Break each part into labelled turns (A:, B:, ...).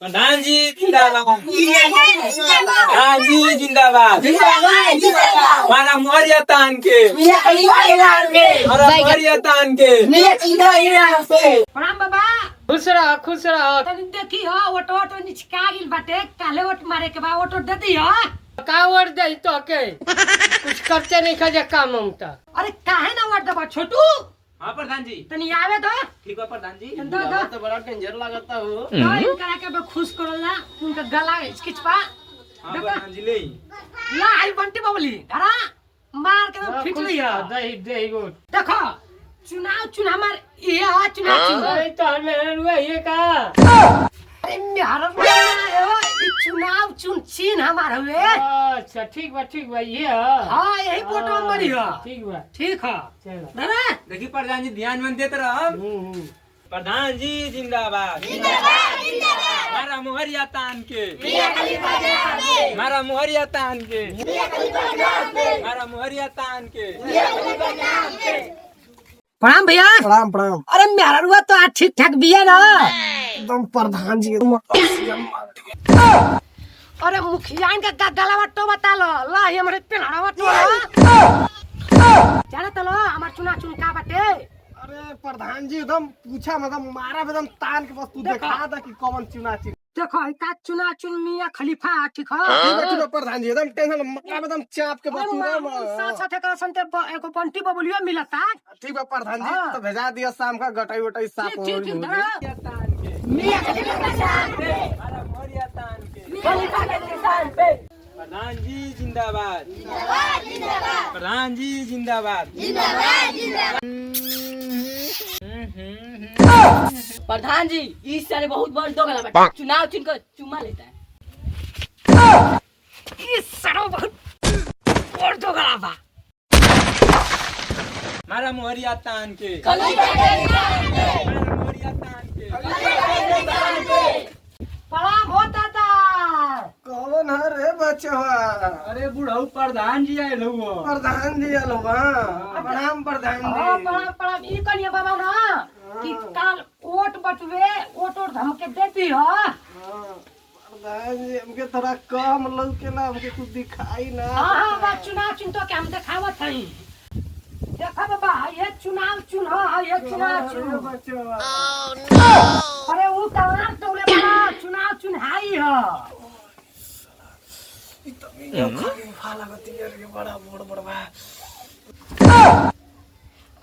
A: प्रधान जी जिंदाबाद। प्रधान जी जिंदाबाद। हमारा मोहरिया तान के, हमारा मोहरिया तान के।
B: प्रणाम बाबा।
C: खुश रह खुश रह।
B: तनी देखी हो ओटो ओटो निचका गिल बाटे, काले ओट मारे के बा ओटो दे दी हो।
C: का वोट दे तो के कुछ करते नहीं खजे काम हम तो।
B: अरे काहे ना ओट देबा छोटू?
A: हाँ प्रधान जी।
B: तनी आवे दो।
A: ठीक है प्रधान जी।
B: दो दो
C: तो बड़ा डेंजर लगता हो।
B: तो इनकरा के बे खुश करला, उनका गला खिचपा।
A: हाँ
B: देखो
A: प्रधान जी ले।
B: ला आई बंटी बबली धरा मार के दम खींच लिया।
C: दही गोट।
B: देखो चुनाव हमार ये है चुनाव।
C: अरे तो हमें रुए ये का।
B: अरे मेहर चुनाव चिन्ह हमार हुए।
C: अच्छा ठीक बा ये है।
B: हाँ यही फोटो नंबर ही है।
C: ठीक बा
B: ठीक है
C: चलो।
B: धरा
A: देखिए प्रधान जी ध्यान में देते रहो। प्रधान जी जिंदाबाद। हमारा मोहरिया तान के, हमारा मोहरिया तान के, हमारा मोहरिया तान के।
B: प्रणाम भैया।
D: प्रणाम प्रणाम।
B: अरे मेहरा हुआ तो आज ठीक ठाक बिया ना।
D: एकदम प्रधान जी एकदम
B: अरे मुखिया का गलावा तो बता लो ला ये हमरे पेनावा तो जाने तो लो हमार चुना चुन का बाटे।
D: अरे प्रधान जी एकदम पूछा मतलब मारा एकदम तान के बस तू
B: देखो।
D: देखा था कि कौन चुना चुन।
B: देखो का चुना चुन मियां खलीफा ठीक है।
D: ठीक है प्रधान जी एकदम टेंशन मारा एकदम चाप के बस
B: साथ साथ एक संते एको पंटी बबलियो मिलता।
D: ठीक है प्रधान जी
B: हाँ।
D: तो भेजा दिया शाम का गटाई वटाई साफ हो
B: ठीक
D: गई।
B: धरा मियां खलीफा
A: हमारा मोहरिया तान के।
B: खलीफा के निशान पे।
A: प्रधान जी जिंदाबाद। प्रधान जी जिंदाबाद।
B: प्रधान जी इस साल बहुत बड़ दो गला बाटे, चुनाव चिन्ह को चुमा लेता है। इस साल बहुत बड़ दो गला बा।
A: हमारा मोहरिया तान के,
B: खलीफा के निशान पे।
A: हमारा मोहरिया तान के।
B: प्रणाम होता था।
D: कौन है रे बचवा?
A: अरे बुढ़ऊ प्रधान जी आए लोग।
D: प्रधान जी आलो प्रणाम प्रधान
B: हाँ
D: जी।
B: प्रणाम ई कनिया बाबा ना कि काल वोट बटवे वोट और धमके देती हो।
D: प्रधान जी हमके थोड़ा कम लौकेला, हमके कुछ दिखाई ना।
B: हाँ बा चुनाव चिन्ह तो के हम दिखावत हई। देखा बाबा ये चुनाव चिन्ह है, ये चुनाव चिन्ह।
D: बचवा
B: अरे वो कहाँ तोले बड़ा चुनाव चिन्ह है ही है।
D: बड़ा बोड़ बड़वा।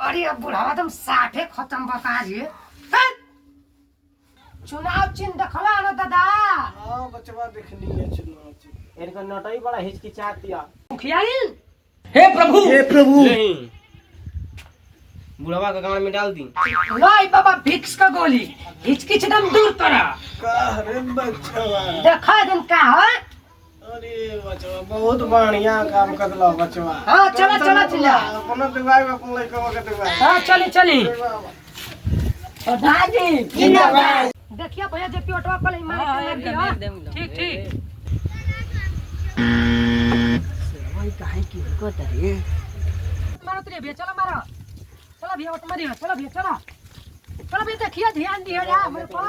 B: अरे अब बुढ़ावा तुम साठे खत्म बका जी। चुनाव चिन्ह देखला ना दादा।
D: हाँ बचवा देखनी है चुनाव चिन्ह।
C: इनका नटाई बड़ा हिचकिचातिया।
B: मुखिया
C: हे प्रभु
A: नहीं
C: बुढ़वा का गांव में डाल दी।
B: लाई बाबा भिक्स का गोली हिचकिच दम दूर करा।
D: का रे बचवा?
B: देखा दिन का है।
D: अरे बचवा बहुत बढ़िया काम करला बचवा।
B: हाँ चला चला चला।
D: अपना दिवाई में अपन लइका के दिवाई।
B: हाँ चली चली। प्रधान जी जिंदाबाद। देखिए भैया जेपी ऑटो कल मार के ठीक ठीक। भाई काहे की को तरे मारो तेरे भैया चलो मारो। चलो भैया ऑटो मारियो चलो भैया चलो। चलो भैया देखिए ध्यान दियो यार मेरे को।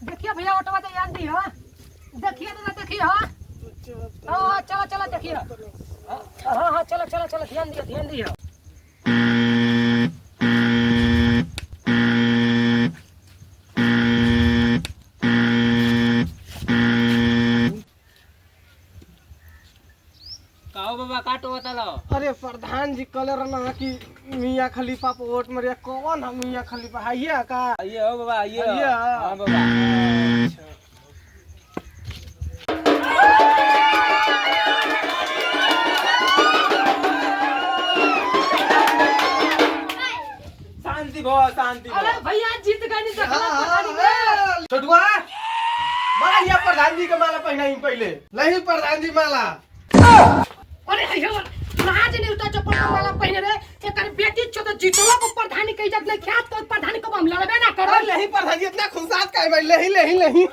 B: देखिए भैया ऑटो में ध्यान दियो। देखिए तो देखिए हाँ। हाँ चलो चलो देखिए। हाँ हाँ चलो चलो चलो ध्यान दियो ध्यान दियो।
A: कहो बाबा काटो बता लो।
D: अरे प्रधान जी कल रहना कि मियां खलीफा पे वोट मरिया। कौन है मियां खलीफा? है का?
A: आइए हो बाबा आइए।
D: आइए।
A: हाँ बाबा। शांति भो शांति भो।
B: अरे भैया जीत गए नहीं देखा।
D: छोटुआ माला ये प्रधान जी के माला पहनाई पहले। नहीं प्रधान जी माला।
B: अरे भैया राज ने उता चप्पल वाला पहने रे एकर बेटी छोटा जीतला को प्रधानी के इज्जत नहीं ख्यात तो प्रधानी को हम लड़बे ना करो।
D: नहीं प्रधान जी इतना खुशात का है भाई। नहीं नहीं नहीं